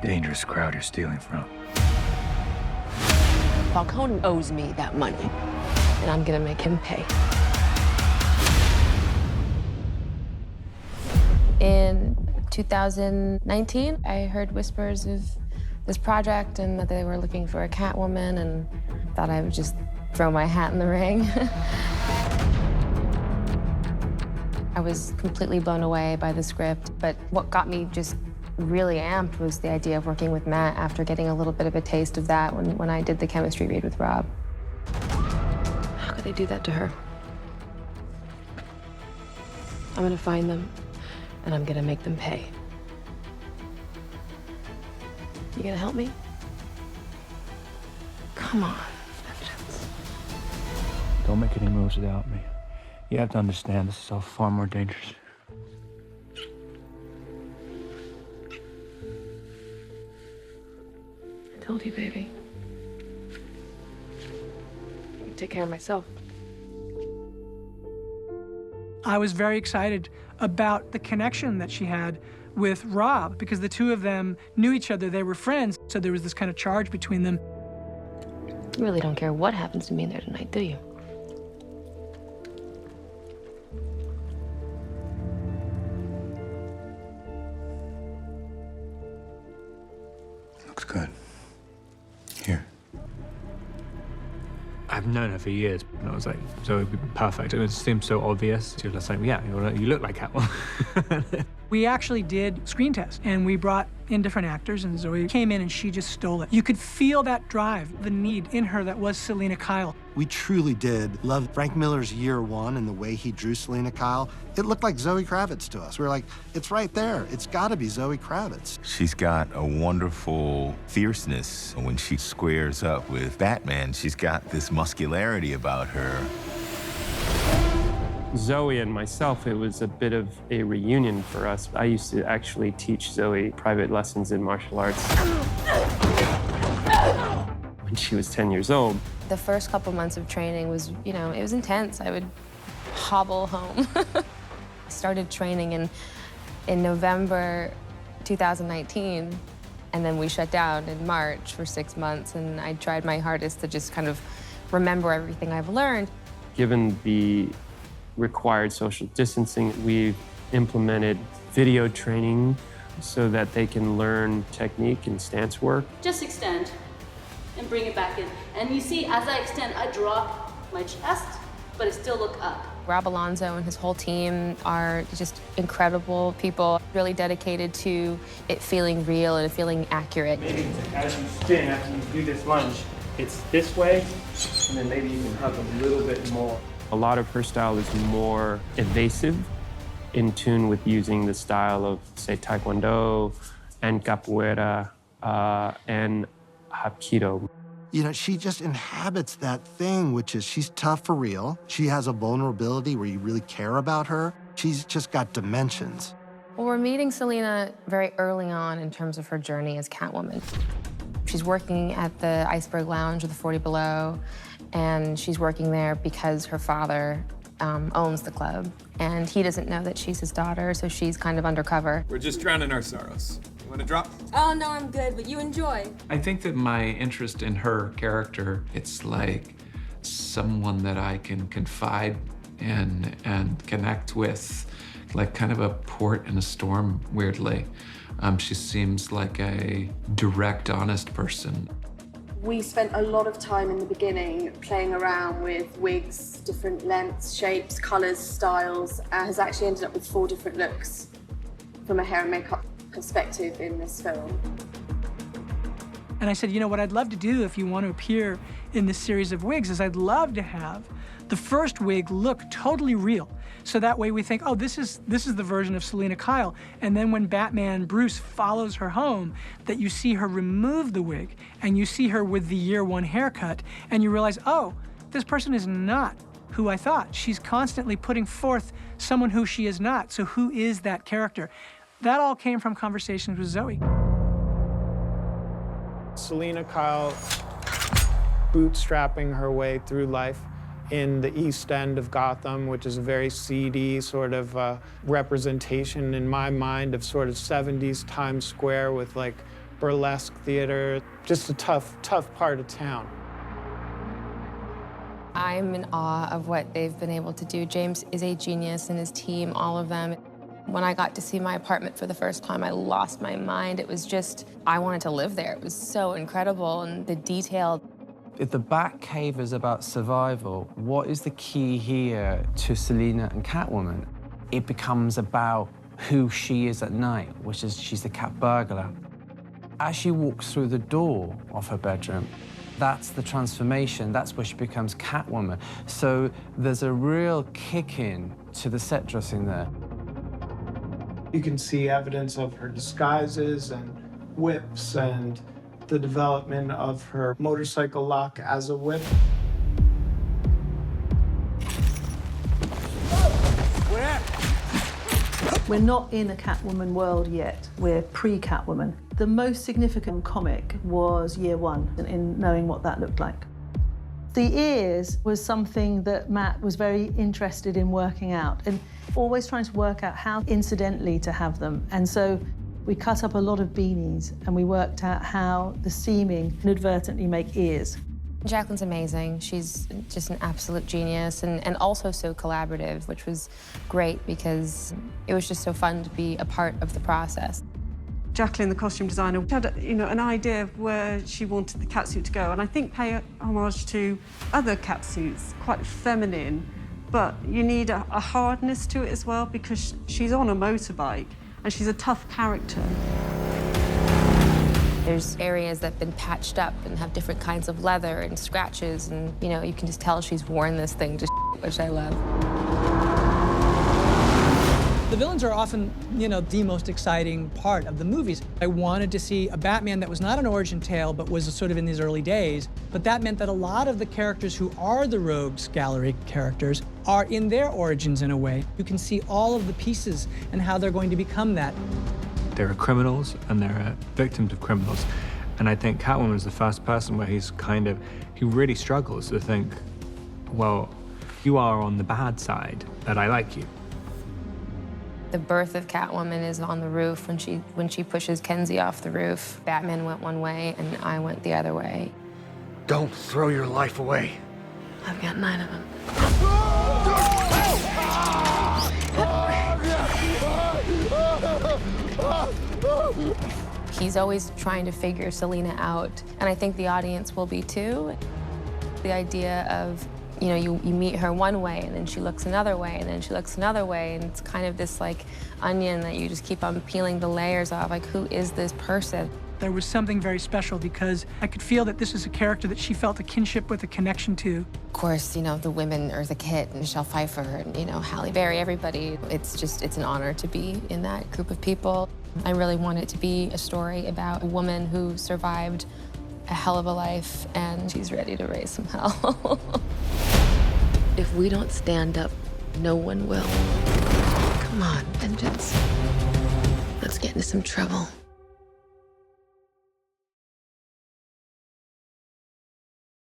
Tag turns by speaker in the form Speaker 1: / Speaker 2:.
Speaker 1: Dangerous crowd you're stealing from.
Speaker 2: Falcone owes me that money, and I'm gonna make him pay. In 2019, I heard whispers of this project and that they were looking for a Catwoman, and thought I would just throw my hat in the ring. I was completely blown away by the script, but what got me just really amped was the idea of working with Matt after getting a little bit of a taste of that when I did the chemistry read with Rob. How could they do that to her? I'm gonna find them, and I'm gonna make them pay. You gonna help me? Come on.
Speaker 1: Don't make any moves without me. You have to understand, this is all far more dangerous.
Speaker 2: I told you, baby. I can take care of myself.
Speaker 3: I was very excited about the connection that she had with Rob, because the two of them knew each other, they were friends, so there was this kind of charge between them.
Speaker 2: You really don't care what happens to me there tonight, do you?
Speaker 1: Looks good. Here.
Speaker 4: I've known her for years, and I was like, Zoe would be perfect. And it seemed so obvious. She was just like, yeah, you look like Catwoman.
Speaker 3: We actually did screen tests, and we brought in different actors, and Zoe came in and she just stole it. You could feel that drive, the need in her that was Selina Kyle.
Speaker 5: We truly did love Frank Miller's Year One and the way he drew Selina Kyle. It looked like Zoe Kravitz to us. We were like, it's right there. It's gotta be Zoe Kravitz.
Speaker 6: She's got a wonderful fierceness. When she squares up with Batman, she's got this muscularity about her.
Speaker 7: Zoe and myself, it was a bit of a reunion for us. I used to actually teach Zoe private lessons in martial arts when she was 10 years old.
Speaker 2: The first couple months of training was, it was intense. I would hobble home. I started training in November 2019, and then we shut down in March for 6 months, and I tried my hardest to just kind of remember everything I've learned.
Speaker 7: Given the required social distancing, we've implemented video training so that they can learn technique and stance work.
Speaker 8: Just extend and bring it back in. And you see, as I extend, I drop my chest, but I still look up.
Speaker 2: Rob Alonzo and his whole team are just incredible people, really dedicated to it feeling real and feeling accurate.
Speaker 9: Maybe as you spin after you do this lunge, it's this way, and then maybe you can hug a little bit more.
Speaker 7: A lot of her style is more evasive, in tune with using the style of, say, Taekwondo and Capoeira and Hapkido.
Speaker 5: She just inhabits that thing, which is she's tough for real. She has a vulnerability where you really care about her. She's just got dimensions.
Speaker 2: Well, we're meeting Selina very early on in terms of her journey as Catwoman. She's working at the Iceberg Lounge or the 40 Below, and she's working there because her father owns the club, and he doesn't know that she's his daughter, so she's kind of undercover.
Speaker 10: We're just drowning our sorrows. You want to drop?
Speaker 8: Oh, no, I'm good, but you enjoy.
Speaker 11: I think that my interest in her character, it's like someone that I can confide in and connect with, like kind of a port in a storm, weirdly. She seems like a direct, honest person.
Speaker 12: We spent a lot of time in the beginning playing around with wigs, different lengths, shapes, colors, styles, and has actually ended up with 4 different looks from a hair and makeup perspective in this film.
Speaker 3: And I said, what I'd love to do if you want to appear in this series of wigs is I'd love to have the first wig look totally real. So that way we think, oh, this is the version of Selina Kyle. And then when Batman Bruce follows her home, that you see her remove the wig and you see her with the Year One haircut and you realize, oh, this person is not who I thought. She's constantly putting forth someone who she is not. So who is that character? That all came from conversations with Zoe.
Speaker 9: Selina Kyle bootstrapping her way through life in the East End of Gotham, which is a very seedy sort of representation in my mind of sort of 70s Times Square with like
Speaker 13: burlesque theater. Just a tough part of town.
Speaker 2: I'm in awe of what they've been able to do. James is a genius, and his team, all of them. When I got to see my apartment for the first time, I lost my mind. It was just, I wanted to live there. It was so incredible, and the detail.
Speaker 14: If the Batcave is about survival, what is the key here to Selina and Catwoman? It becomes about who she is at night, which is she's the cat burglar. As she walks through the door of her bedroom, that's the transformation. That's where she becomes Catwoman. So there's a real kick in to the set dressing there.
Speaker 13: You can see evidence of her disguises and whips and the development of her motorcycle lock as a whip.
Speaker 15: We're not in a Catwoman world yet. We're pre-Catwoman. The most significant comic was Year One, in knowing what that looked like. The ears was something that Matt was very interested in working out, and always trying to work out how incidentally to have them. And so we cut up a lot of beanies, and we worked out how the seaming inadvertently make ears.
Speaker 2: Jacqueline's amazing. She's just an absolute genius, and also so collaborative, which was great because it was just so fun to be a part of the process.
Speaker 16: Jacqueline, the costume designer, had an idea of where she wanted the catsuit to go, and I think pay homage to other catsuits, quite feminine, but you need a hardness to it as well because she's on a motorbike and she's a tough character.
Speaker 2: There's areas that have been patched up and have different kinds of leather and scratches, and you can just tell she's worn this thing to which I love.
Speaker 3: The villains are often, the most exciting part of the movies. I wanted to see a Batman that was not an origin tale, but was sort of in these early days. But that meant that a lot of the characters who are the rogues gallery characters are in their origins in a way. You can see all of the pieces and how they're going to become that.
Speaker 4: There are criminals and there are victims of criminals. And I think Catwoman is the first person where he really struggles to think, well, you are on the bad side, but I like you.
Speaker 2: The birth of Catwoman is on the roof when she pushes Kenzie off the roof. Batman went one way and I went the other way.
Speaker 1: Don't throw your life away.
Speaker 2: I've got 9 of them. He's always trying to figure Selina out, and I think the audience will be too. The idea of, you meet her one way, and then she looks another way, and then she looks another way, and it's kind of this, onion that you just keep on peeling the layers of, who is this person?
Speaker 3: There was something very special because I could feel that this is a character that she felt a kinship with, a connection to.
Speaker 2: Of course, the women, Eartha Kitt and Michelle Pfeiffer and, Halle Berry, everybody. It's an honor to be in that group of people. I really want it to be a story about a woman who survived a hell of a life and she's ready to raise some hell. If we don't stand up, no one will. Come on, vengeance. Let's get into some trouble.